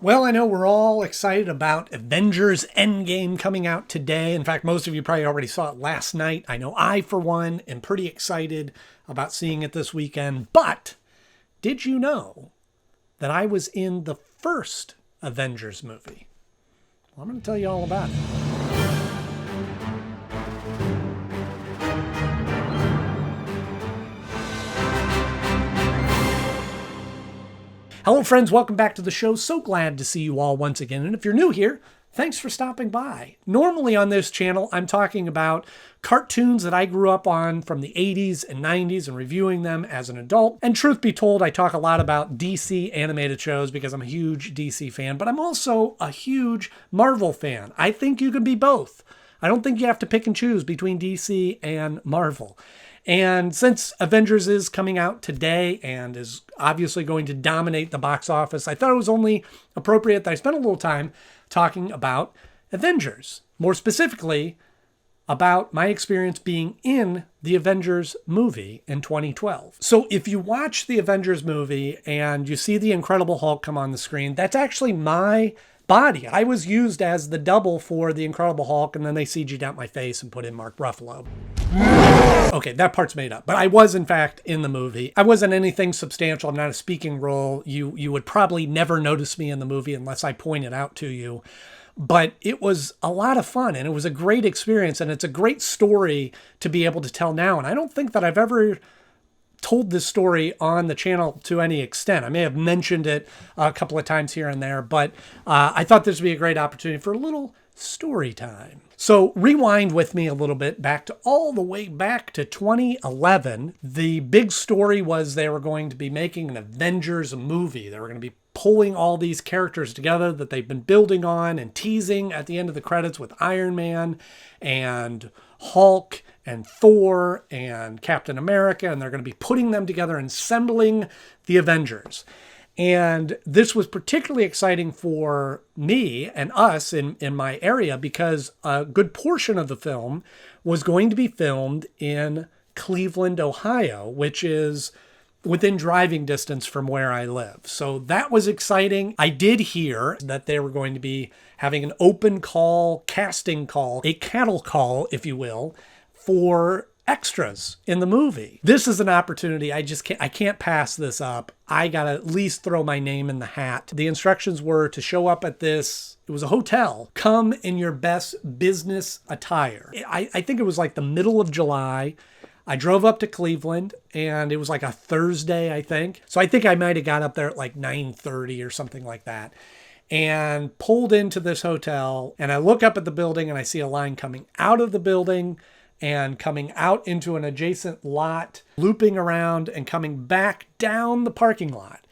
Well, I know we're all excited about Avengers Endgame coming out today. In fact, most of you probably already saw it last night. I know I, for one, am pretty excited about seeing it this weekend. But did you know that I was in the first Avengers movie? Well, I'm going to tell you all about it. Hello, friends. Welcome back to the show. So glad to see you all once again. And if you're new here, thanks for stopping by. Normally on this channel, I'm talking about cartoons that I grew up on from the 80s and 90s and reviewing them as an adult. And truth be told, I talk a lot about DC animated shows because I'm a huge DC fan, but I'm also a huge Marvel fan. I think you can be both. I don't think you have to pick and choose between DC and Marvel. And since Avengers is coming out today and is obviously going to dominate the box office, I thought it was only appropriate that I spent a little time talking about Avengers. More specifically, about my experience being in the Avengers movie in 2012. So if you watch the Avengers movie and you see the Incredible Hulk come on the screen, that's actually my body. I was used as the double for the Incredible Hulk, and then they CG'd out my face and put in Mark Ruffalo. Okay, that part's made up. But I was, in fact, in the movie. I wasn't anything substantial. I'm not a speaking role. You would probably never notice me in the movie unless I point it out to you. But it was a lot of fun, and it was a great experience, and it's a great story to be able to tell now. And I don't think that I've ever told this story on the channel to any extent. I may have mentioned it a couple of times here and there, but I thought this would be a great opportunity for a little story time. So rewind with me a little bit all the way back to 2011. The big story was they were going to be making an Avengers movie. They were going to be pulling all these characters together that they've been building on and teasing at the end of the credits with Iron Man and Hulk and Thor and Captain America, and they're going to be putting them together and assembling the Avengers. And this was particularly exciting for me and us in my area because a good portion of the film was going to be filmed in Cleveland, Ohio, which is within driving distance from where I live. So that was exciting. I did hear that they were going to be having an open call, casting call, a cattle call, if you will, for extras in the movie. This is an opportunity. I can't pass this up. I got to at least throw my name in the hat. The instructions were to show up at this. It was a hotel. Come in your best business attire. I think it was like the middle of July. I drove up to Cleveland and it was like a Thursday, I think. So I think I might have got up there at like 9:30 or something like that and pulled into this hotel. And I look up at the building and I see a line coming out of the building and coming out into an adjacent lot, looping around and coming back down the parking lot.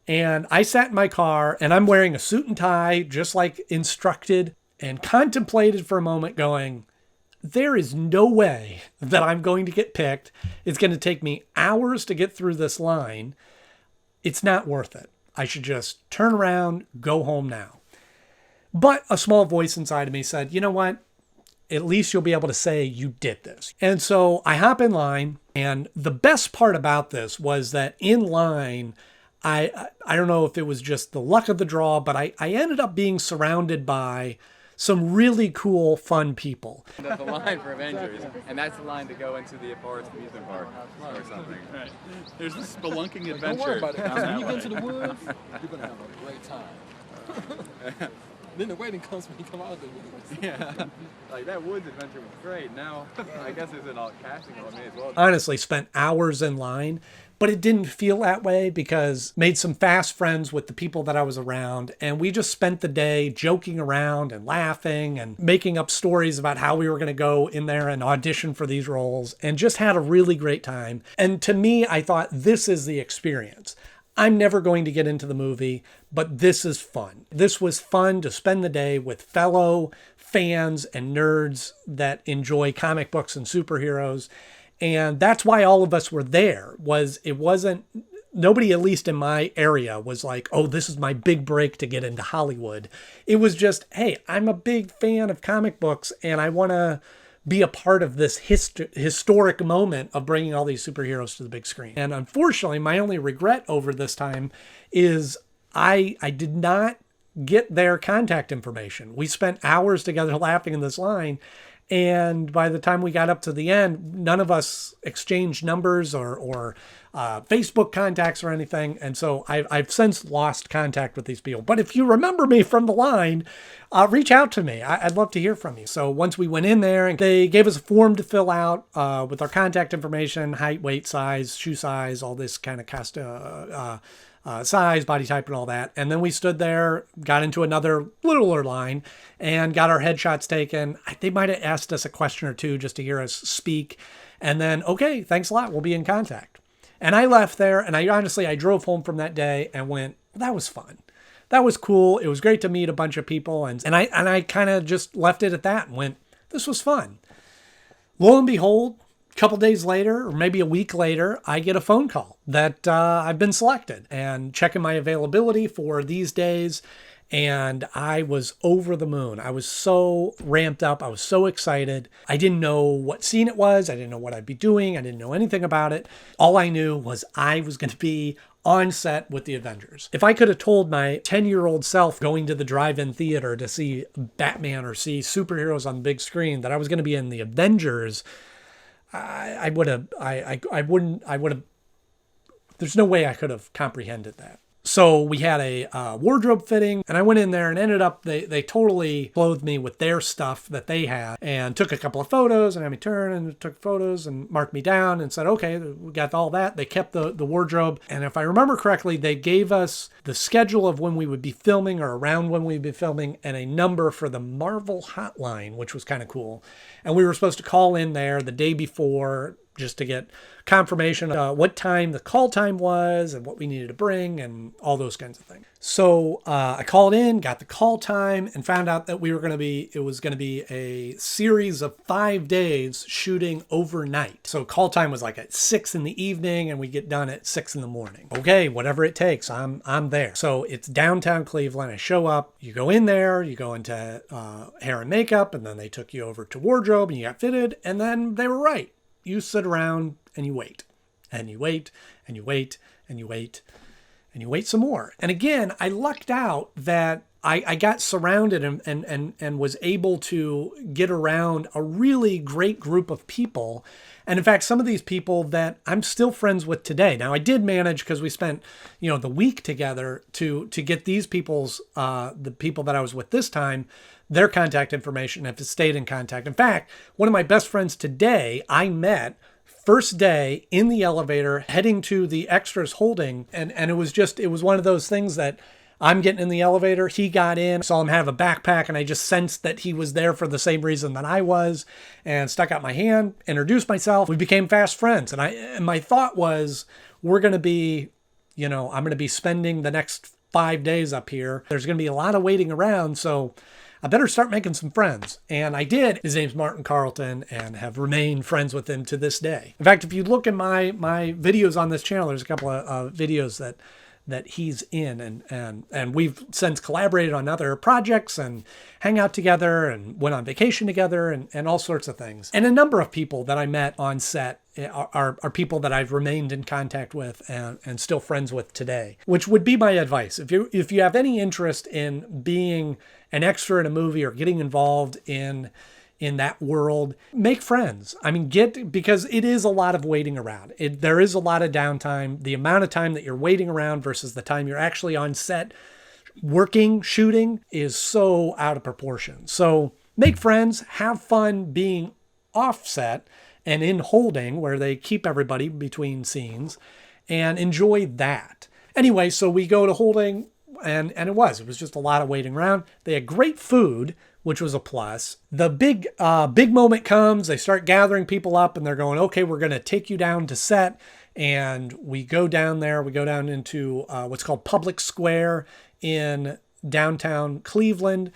And I sat in my car and I'm wearing a suit and tie, just like instructed, and contemplated for a moment going, there is no way that I'm going to get picked. It's going to take me hours to get through this line. It's not worth it. I should just turn around, go home now. But a small voice inside of me said, you know what? At least you'll be able to say you did this. And so I hop in line. And the best part about this was that in line, I don't know if it was just the luck of the draw, but I ended up being surrounded by some really cool, fun people. The line for Avengers, and that's the line to go into the Forest Amusement Park or something. Right. There's this spelunking adventure. Don't worry about it. down When that you way. get into the woods, you're gonna have a great time. Then the waiting comes when you come out of the woods. Yeah, like that woods adventure was great. Now, I guess there's an all casting on me as well. Honestly, spent hours in line, but it didn't feel that way because made some fast friends with the people that I was around. And we just spent the day joking around and laughing and making up stories about how we were going to go in there and audition for these roles and just had a really great time. And to me, I thought this is the experience. I'm never going to get into the movie, but this is fun. This was fun to spend the day with fellow fans and nerds that enjoy comic books and superheroes. And that's why all of us were there. Nobody, at least in my area, was like, oh, this is my big break to get into Hollywood. It was just, hey, I'm a big fan of comic books and I want to be a part of this historic moment of bringing all these superheroes to the big screen. And unfortunately, my only regret over this time is I did not get their contact information. We spent hours together laughing in this line. And by the time we got up to the end, none of us exchanged numbers or Facebook contacts or anything. And so I've since lost contact with these people. But if you remember me from the line, reach out to me. I'd love to hear from you. So once we went in there, and they gave us a form to fill out with our contact information, height, weight, size, shoe size, all this kind of size, body type, and all that. And then we stood there, got into another littler line, and got our headshots taken. They might have asked us a question or two just to hear us speak. And then, okay, thanks a lot. We'll be in contact. And I left there, and I drove home from that day and went, that was fun. That was cool. It was great to meet a bunch of people. And I kind of just left it at that and went, this was fun. Lo and behold, a couple days later, or maybe a week later, I get a phone call that I've been selected, and checking my availability for these days. And I was over the moon. I was so ramped up. I was so excited. I didn't know what scene it was. I didn't know what I'd be doing. I didn't know anything about it. All I knew was I was going to be on set with the Avengers. If I could have told my 10-year-old self going to the drive-in theater to see Batman or see superheroes on the big screen that I was going to be in the Avengers, I would have, there's no way I could have comprehended that. So we had a wardrobe fitting, and I went in there and ended up, they totally clothed me with their stuff that they had and took a couple of photos and had me turn and took photos and marked me down and said, okay, we got all that. They kept the wardrobe. And if I remember correctly, they gave us the schedule of when we would be filming or around when we'd be filming and a number for the Marvel hotline, which was kind of cool. And we were supposed to call in there the day before just to get confirmation of what time the call time was and what we needed to bring and all those kinds of things. So I called in, got the call time, and found out that it was going to be a series of 5 days shooting overnight. So call time was like at 6 in the evening, and we get done at 6 in the morning. Okay, whatever it takes, I'm there. So it's downtown Cleveland. I show up, you go in there, you go into hair and makeup, and then they took you over to wardrobe and you got fitted, and then they were right. You sit around and you wait, and you wait, and you wait, and you wait, and you wait some more. And again, I lucked out that I got surrounded and was able to get around a really great group of people. And in fact, some of these people that I'm still friends with today. Now, I did manage, because we spent, the week together to get these people's, the people that I was with this time, their contact information, have stayed in contact. In fact, one of my best friends today, I met first day in the elevator heading to the extras holding. And it was one of those things that I'm getting in the elevator. He got in, saw him have a backpack, and I just sensed that he was there for the same reason that I was, and stuck out my hand, introduced myself. We became fast friends. And my thought was, we're going to be, I'm going to be spending the next 5 days up here. There's going to be a lot of waiting around. So I better start making some friends. And I did. His name's Martin Carlton, and have remained friends with him to this day. In fact, if you look at my videos on this channel, there's a couple of videos that he's in, and we've since collaborated on other projects and hang out together and went on vacation together and all sorts of things. And a number of people that I met on set are people that I've remained in contact with and still friends with today, which would be my advice. If you have any interest in being an extra in a movie or getting involved in that world, make friends. I mean, because it is a lot of waiting around. There is a lot of downtime. The amount of time that you're waiting around versus the time you're actually on set working, shooting, is so out of proportion. So make friends, have fun being off set and in holding, where they keep everybody between scenes, and enjoy that. Anyway, so we go to holding, and it was just a lot of waiting around. They had great food, which was a plus. The big moment comes. They start gathering people up, and they're going, okay, we're going to take you down to set. And we go down there. We go down into what's called Public Square in downtown Cleveland.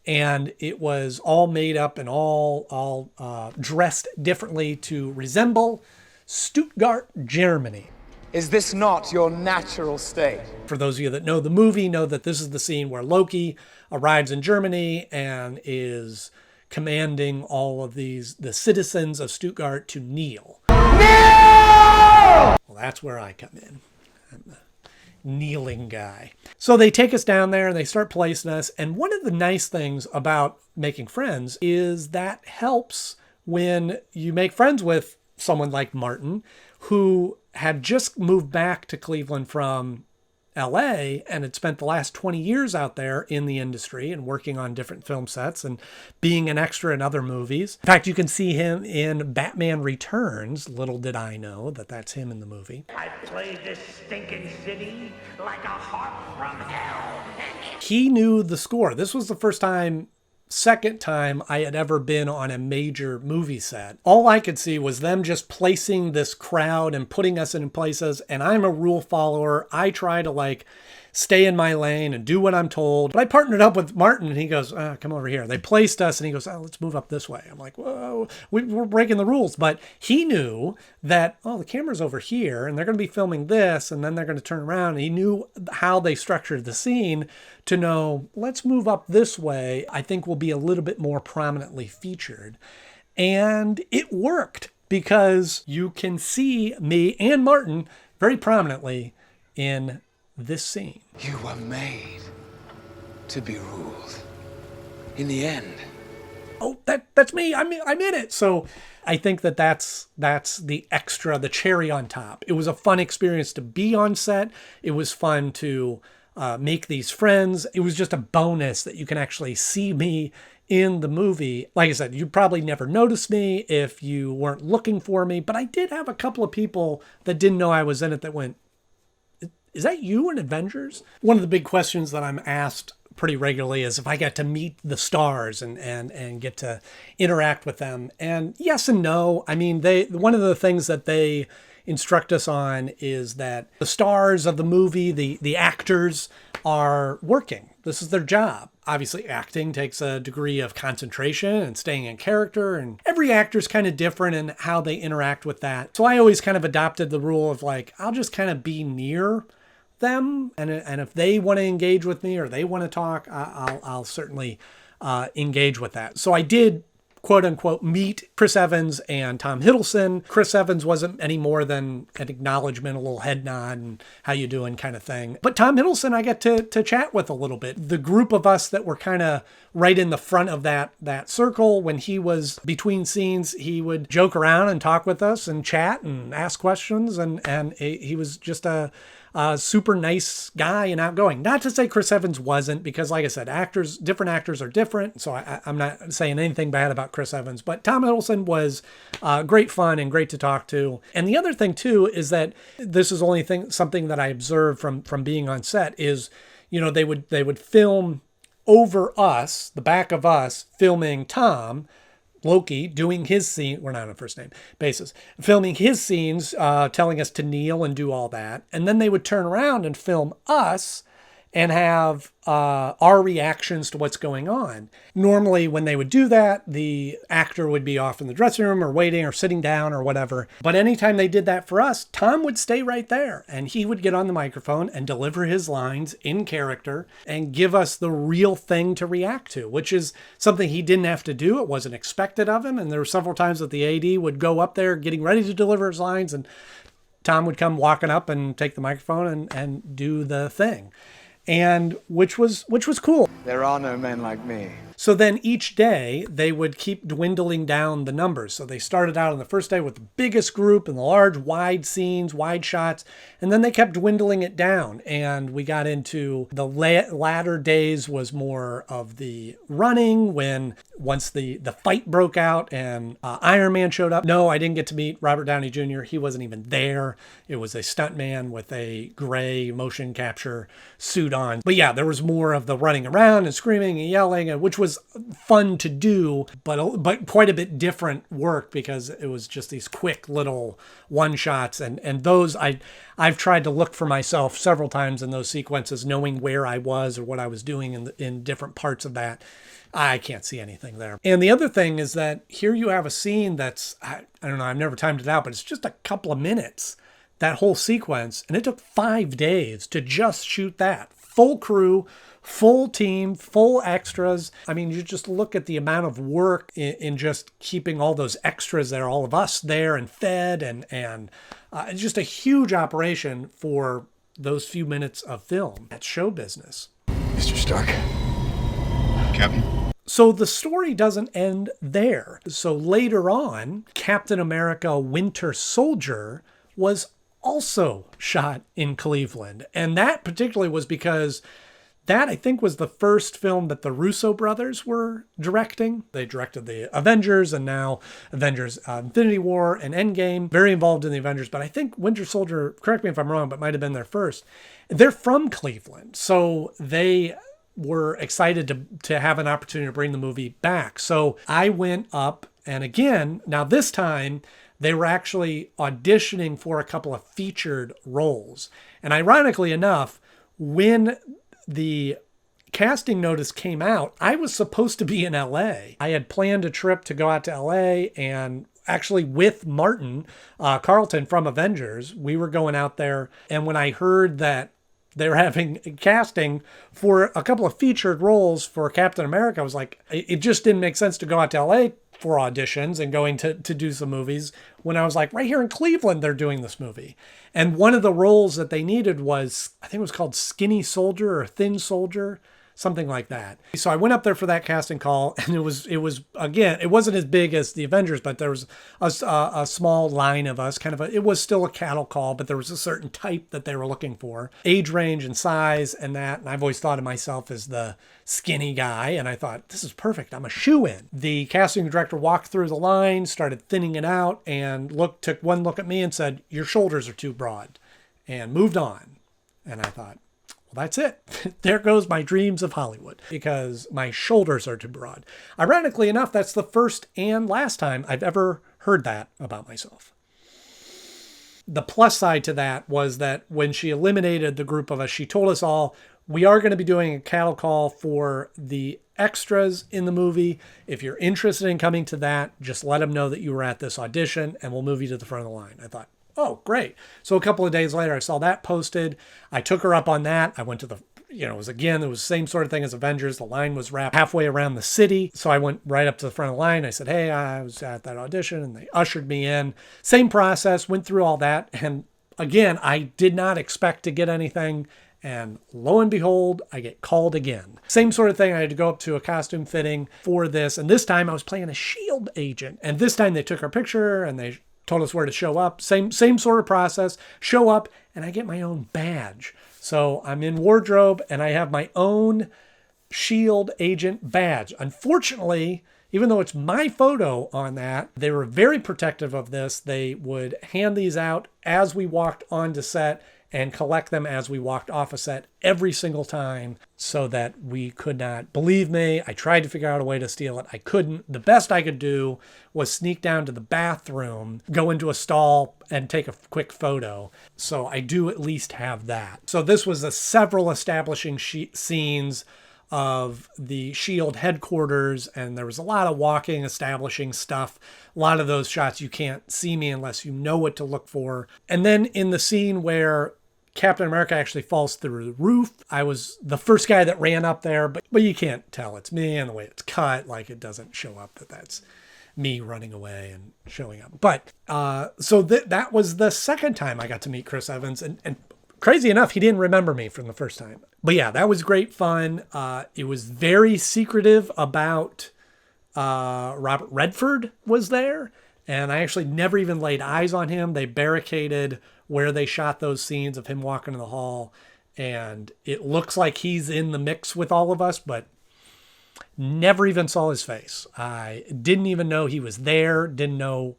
And it was all made up and all dressed differently to resemble Stuttgart, Germany. Is this not your natural state? For those of you that know the movie, know that this is the scene where Loki arrives in Germany and is commanding all of the citizens of Stuttgart to kneel. No! Well, that's where I come in. I'm the kneeling guy. So they take us down there and they start placing us. And one of the nice things about making friends is that helps when you make friends with someone like Martin, who had just moved back to Cleveland from LA and had spent the last 20 years out there in the industry and working on different film sets and being an extra in other movies. In fact, you can see him in Batman Returns. Little did I know that that's him in the movie. I played this stinking city like a harp from hell. He knew the score. This was the second time I had ever been on a major movie set. All I could see was them just placing this crowd and putting us in places. And I'm a rule follower. I try to stay in my lane and do what I'm told. But I partnered up with Martin and he goes, come over here. They placed us and he goes, let's move up this way. I'm like, whoa, we're breaking the rules. But he knew that, the camera's over here and they're going to be filming this and then they're going to turn around. And he knew how they structured the scene to know, let's move up this way. I think we'll be a little bit more prominently featured. And it worked because you can see me and Martin very prominently in this scene. You were made to be ruled. In the end. Oh, that's me. I'm in it. So I think that's the extra, the cherry on top. It was a fun experience to be on set. It was fun to make these friends. It was just a bonus that you can actually see me in the movie. Like I said, you'd probably never notice me if you weren't looking for me, but I did have a couple of people that didn't know I was in it that went, is that you in Avengers? One of the big questions that I'm asked pretty regularly is if I get to meet the stars and get to interact with them. And yes and no. I mean, one of the things that they instruct us on is that the stars of the movie, the actors, are working. This is their job. Obviously, acting takes a degree of concentration and staying in character, and every actor's kind of different in how they interact with that. So I always kind of adopted the rule of I'll just kind of be near them, and if they want to engage with me or they want to talk, I'll certainly engage with that. So I did, quote unquote, meet Chris Evans and Tom Hiddleston. Chris Evans wasn't any more than an acknowledgement, a little head nod and how you doing kind of thing. But Tom Hiddleston I got to chat with a little bit. The group of us that were kind of right in the front of that circle, when he was between scenes, he would joke around and talk with us and chat and ask questions, and he was just a super nice guy and outgoing. Not to say Chris Evans wasn't, because like I said, different actors are different. So I'm not saying anything bad about Chris Evans, but Tom Hiddleston was great fun and great to talk to. And the other thing too is that this is something that I observed from being on set is, they would film over us, the back of us, filming Tom, Loki, doing his scene, we're not on a first name basis, filming his scenes, telling us to kneel and do all that. And then they would turn around and film us and have our reactions to what's going on. Normally when they would do that, the actor would be off in the dressing room or waiting or sitting down or whatever. But anytime they did that for us, Tom would stay right there and he would get on the microphone and deliver his lines in character and give us the real thing to react to, which is something he didn't have to do. It wasn't expected of him. And there were several times that the AD would go up there getting ready to deliver his lines and Tom would come walking up and take the microphone and do the thing. And which was cool. There are no men like me. So then each day they would keep dwindling down the numbers. So they started out on the first day with the biggest group and the large wide scenes, wide shots, and then they kept dwindling it down. And we got into the latter days was more of the running once the fight broke out and Iron Man showed up. No, I didn't get to meet Robert Downey Jr. He wasn't even there. It was a stuntman with a gray motion capture suit on. But yeah, there was more of the running around and screaming and yelling, which was fun to do, but quite a bit different work because it was just these quick little one shots. And those I've tried to look for myself several times in those sequences, knowing where I was or what I was doing in different parts of that. I can't see anything there. And the other thing is that here you have a scene that's, I don't know, I've never timed it out, but it's just a couple of minutes, that whole sequence. And it took 5 days to just shoot that. Full crew, full team, full extras. I mean, you just look at the amount of work in just keeping all those extras there, all of us there and fed and just a huge operation for those few minutes of film. That's show business. Mr. Stark. Captain. So the story doesn't end there. So later on, Captain America Winter Soldier was also shot in Cleveland. And that particularly was because that, I think, was the first film that the Russo brothers were directing. They directed the Avengers and now Avengers Infinity War and Endgame. Very involved in the Avengers. But I think Winter Soldier, correct me if I'm wrong, but might have been their first. They're from Cleveland. So they were excited to have an opportunity to bring the movie back. So I went up, and again, now this time, they were actually auditioning for a couple of featured roles. And ironically enough, when the casting notice came out, I was supposed to be in LA. I had planned a trip to go out to LA, and actually with Martin Carlton from Avengers, we were going out there. And when I heard that they were having casting for a couple of featured roles for Captain America, I was like, it just didn't make sense to go out to LA for auditions and going to do some movies when I was like, right here in Cleveland, they're doing this movie. And one of the roles that they needed was, I think it was called Skinny Soldier or Thin Soldier, something like that. So I went up there for that casting call, and it was again, it wasn't as big as the Avengers, but there was a small line of us, it was still a cattle call, but there was a certain type that they were looking for, age range and size and that. And I've always thought of myself as the skinny guy, and I thought, this is perfect. I'm a shoo-in. The casting director walked through the line, started thinning it out, and took one look at me and said, your shoulders are too broad, and moved on. And I thought, well, that's it. There goes my dreams of Hollywood, because my shoulders are too broad. Ironically enough, that's the first and last time I've ever heard that about myself. The plus side to that was that when she eliminated the group of us, she told us all, we are going to be doing a cattle call for the extras in the movie. If you're interested in coming to that, just let them know that you were at this audition, and we'll move you to the front of the line. I thought, oh, great. So a couple of days later, I saw that posted. I took her up on that. I went to it was the same sort of thing as Avengers. The line was wrapped halfway around the city. So I went right up to the front of the line. I said, hey, I was at that audition, and they ushered me in. Same process, went through all that. And again, I did not expect to get anything. And lo and behold, I get called again. Same sort of thing. I had to go up to a costume fitting for this. And this time I was playing a SHIELD agent. And this time they took our picture and they told us where to show up. Same sort of process. Show up, and I get my own badge. So I'm in wardrobe, and I have my own SHIELD agent badge. Unfortunately, even though it's my photo on that, they were very protective of this. They would hand these out as we walked onto set and collect them as we walked off a set every single time, so that we could not. Believe me, I tried to figure out a way to steal it. I couldn't. The best I could do was sneak down to the bathroom, go into a stall, and take a quick photo. So I do at least have that. So this was several establishing scenes of the SHIELD headquarters, and there was a lot of walking, establishing stuff. A lot of those shots you can't see me unless you know what to look for. And then in the scene where Captain America actually falls through the roof, I was the first guy that ran up there, but you can't tell it's me, and the way it's cut, like, it doesn't show up that that's me running away and showing up. But so that was the second time I got to meet Chris Evans, and crazy enough, he didn't remember me from the first time. But yeah, that was great fun. It was very secretive about Robert Redford was there, and I actually never even laid eyes on him. They barricaded where they shot those scenes of him walking in the hall, and it looks like he's in the mix with all of us, but never even saw his face. I didn't even know he was there, didn't know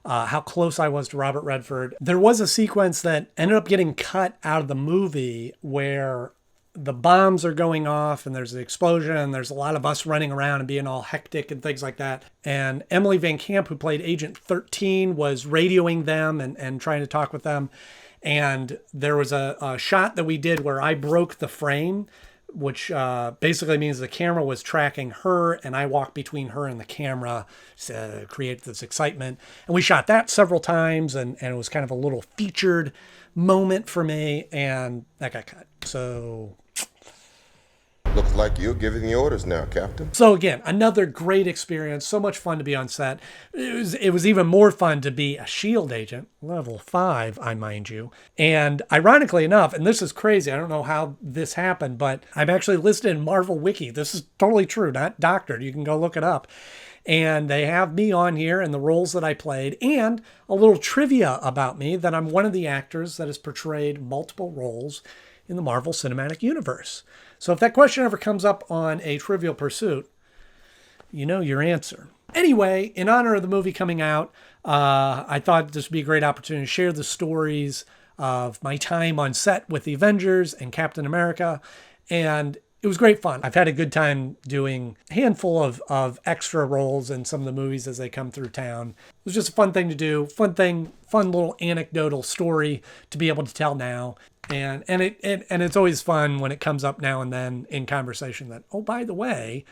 how close I was to Robert Redford. There was a sequence that ended up getting cut out of the movie where the bombs are going off and there's an explosion and there's a lot of us running around and being all hectic and things like that. And Emily Van Camp, who played Agent 13, was radioing them and trying to talk with them. And there was a shot that we did where I broke the frame, which basically means the camera was tracking her and I walked between her and the camera to create this excitement. And we shot that several times, and it was kind of a little featured moment for me, and that got cut. So Looks like you're giving the orders now, Captain. So again, another great experience. So much fun to be on set. It was even more fun to be a S.H.I.E.L.D. agent, level 5, I mind you. And ironically enough, and this is crazy, I don't know how this happened, but I'm actually listed in Marvel Wiki. This is totally true, not doctored. You can go look it up. And they have me on here and the roles that I played, and a little trivia about me that I'm one of the actors that has portrayed multiple roles in the Marvel Cinematic Universe. So if that question ever comes up on a Trivial Pursuit, you know your answer. Anyway, in honor of the movie coming out, I thought this would be a great opportunity to share the stories of my time on set with the Avengers and Captain America, and it was great fun. I've had a good time doing a handful of extra roles in some of the movies as they come through town. It was just a fun thing to do, fun little anecdotal story to be able to tell now. And it's always fun when it comes up now and then in conversation that, oh, by the way,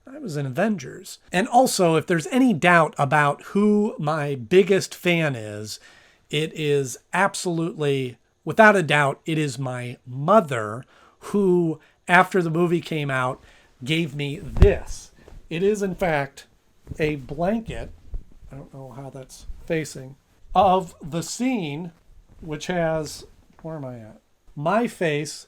I was in Avengers. And also, if there's any doubt about who my biggest fan is, it is absolutely, without a doubt, it is my mother who, after the movie came out, gave me this. It is, in fact, a blanket, I don't know how that's facing, of the scene, which has, where am I at? My face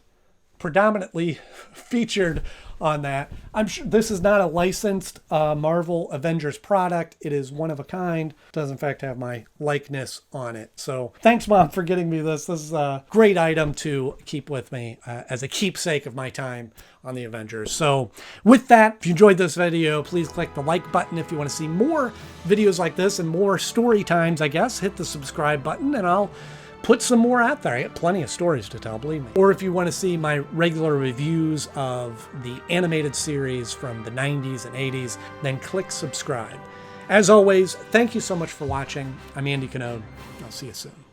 predominantly featured on that. I'm sure this is not a licensed Marvel Avengers product. It is one of a kind. It does in fact have my likeness on it. So thanks, Mom, for getting me this. This is a great item to keep with me as a keepsake of my time on the Avengers. So with that, if you enjoyed this video, please click the like button. If you want to see more videos like this and more story times, I guess, hit the subscribe button and I'll put some more out there. I got plenty of stories to tell, believe me. Or if you want to see my regular reviews of the animated series from the 90s and 80s, then click subscribe. As always, thank you so much for watching. I'm Andy Knode. I'll see you soon.